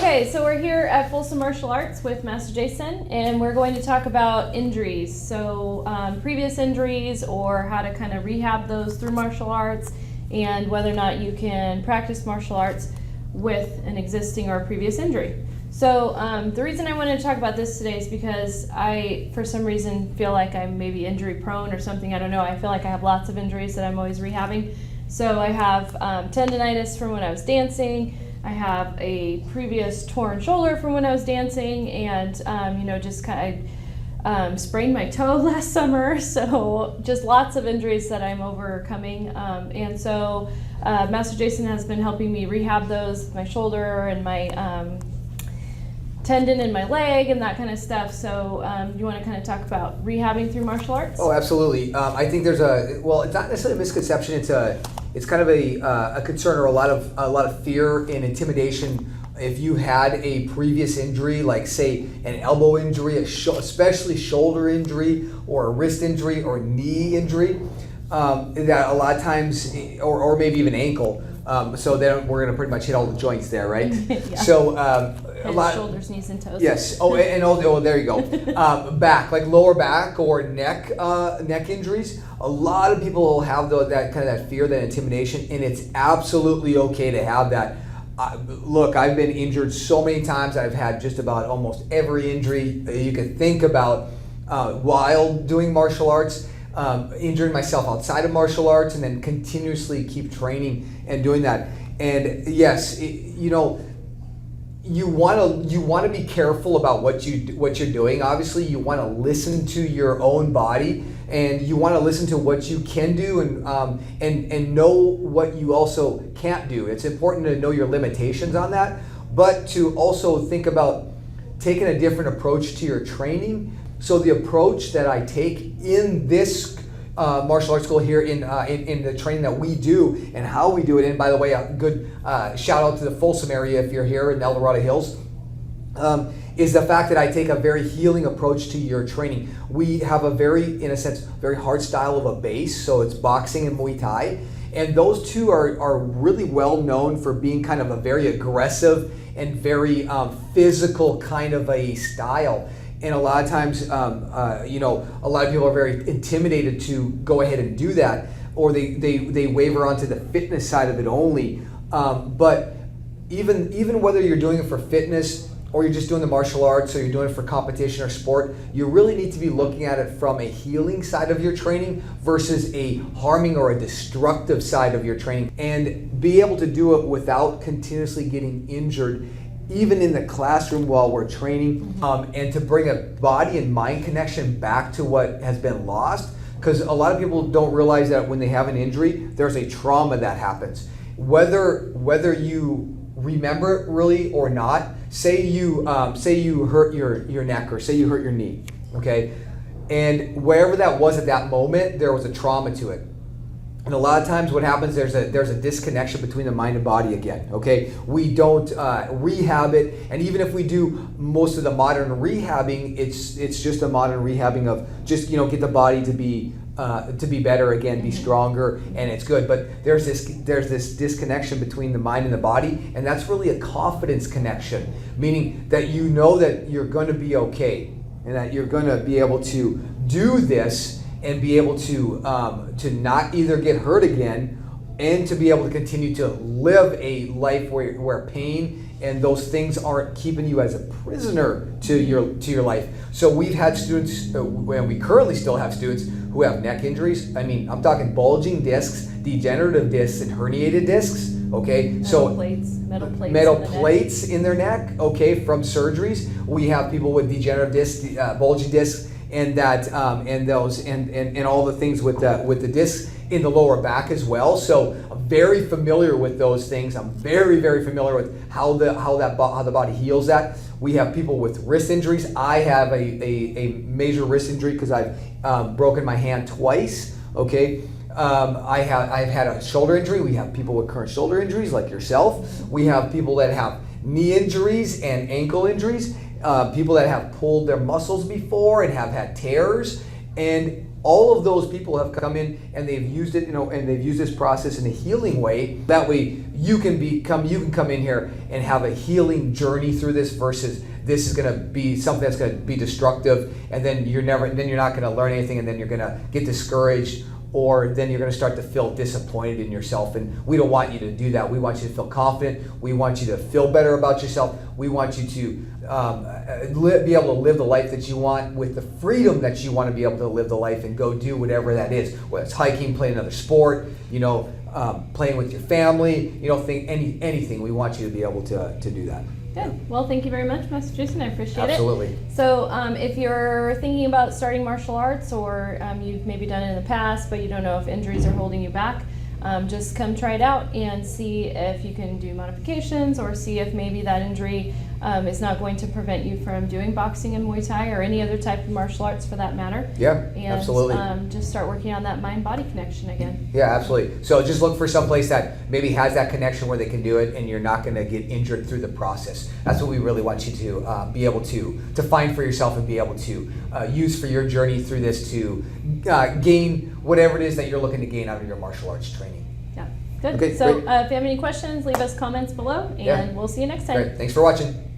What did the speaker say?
Okay, so we're here at Folsom Martial Arts with Master Jason, and we're going to talk about injuries. So previous injuries, or how to kind of rehab those through martial arts, and whether or not you can practice martial arts with an existing or previous injury. So the reason I wanted to talk about this today is because I, for some reason, feel like I'm maybe injury prone or something. I don't know. I feel like I have lots of injuries that I'm always rehabbing. So I have tendonitis from when I was dancing. I have a previous torn shoulder from when I was dancing, and just kind of sprained my toe last summer. So just lots of injuries that I'm overcoming, and so Master Jason has been helping me rehab those, my shoulder and my tendon in my leg and that kind of stuff. So you want to kind of talk about rehabbing through martial arts? Oh, absolutely. I think there's it's not necessarily a misconception. It's kind of a concern, or a lot of fear and intimidation. If you had a previous injury, like say an elbow injury, especially shoulder injury, or a wrist injury, or knee injury, that a lot of times, or maybe even ankle. So then we're going to pretty much hit all the joints there, right? Yeah. So a lot shoulders, knees, and toes. Yes. Oh, there you go. Back, like lower back or neck injuries. A lot of people have that kind of that fear, that intimidation, and it's absolutely okay to have that. Look, I've been injured so many times. I've had just about almost every injury you could think about while doing martial arts. Injuring myself outside of martial arts, and then continuously keep training and doing that. And yes, you want to be careful about what you're doing. Obviously, you want to listen to your own body, and you want to listen to what you can do, and know what you also can't do. It's important to know your limitations on that, but to also think about taking a different approach to your training. So the approach that I take in this martial arts school here in the training that we do and how we do it, and by the way, a good shout out to the Folsom area if you're here in El Dorado Hills, is the fact that I take a very healing approach to your training. We have a very, in a sense, very hard style of a base, so it's boxing and Muay Thai, and those two are really well known for being kind of a very aggressive and very physical kind of a style. And a lot of times, a lot of people are very intimidated to go ahead and do that, or they waver onto the fitness side of it only. But even whether you're doing it for fitness, or you're just doing the martial arts, or you're doing it for competition or sport, you really need to be looking at it from a healing side of your training versus a harming or a destructive side of your training, and be able to do it without continuously getting injured, even in the classroom while we're training, and to bring a body and mind connection back to what has been lost. Because a lot of people don't realize that when they have an injury, there's a trauma that happens. Whether you remember it really or not, say you hurt your neck, or say you hurt your knee, okay? And wherever that was at that moment, there was a trauma to it. And a lot of times what happens, there's a disconnection between the mind and body again, okay? We don't rehab it, and even if we do most of the modern rehabbing, it's just a modern rehabbing of just, get the body to be better again, be stronger, and it's good. But there's this disconnection between the mind and the body, and that's really a confidence connection, meaning that you know that you're going to be okay, and that you're going to be able to do this, and be able to not either get hurt again, and to be able to continue to live a life where pain and those things aren't keeping you as a prisoner to your life. So we've had students, and we currently still have students who have neck injuries. I mean, I'm talking bulging discs, degenerative discs, and herniated discs. Okay, metal plates in their neck. Okay, from surgeries. We have people with degenerative discs, bulging discs, and that and all the things with the discs in the lower back as well. So I'm very familiar with those things. I'm very, very familiar with how the body heals that. We have people with wrist injuries. I have a major wrist injury because I've broken my hand twice. Okay. I've had a shoulder injury. We have people with current shoulder injuries like yourself. We have people that have knee injuries and ankle injuries. People that have pulled their muscles before and have had tears. And all of those people have come in and they've used it, and they've used this process in a healing way. That way you can come in here and have a healing journey through this, versus this is going to be something that's going to be destructive, and then you're not going to learn anything, and then you're going to get discouraged, or then you're going to start to feel disappointed in yourself. And we don't want you to do that. We want you to feel confident. We want you to feel better about yourself. We want you to be able to live the life that you want, with the freedom that you want to be able to live the life and go do whatever that is. Whether it's hiking, playing another sport, playing with your family, anything. We want you to be able to do that. Good. Well, thank you very much, Master Jason. I appreciate Absolutely. it. So if you're thinking about starting martial arts, or you've maybe done it in the past, but you don't know if injuries are holding you back, just come try it out and see if you can do modifications, or see if maybe that injury is not going to prevent you from doing boxing and Muay Thai, or any other type of martial arts for that matter. Yeah, and, absolutely. Just start working on that mind-body connection again. Yeah, absolutely. So just look for someplace that maybe has that connection where they can do it, and you're not going to get injured through the process. That's what we really want you to be able to find for yourself, and be able to use for your journey through this, to gain whatever it is that you're looking to gain out of your martial arts training. Yeah, good. Okay, so great. if you have any questions, leave us comments below, and we'll see you next time. Great. Thanks for watching.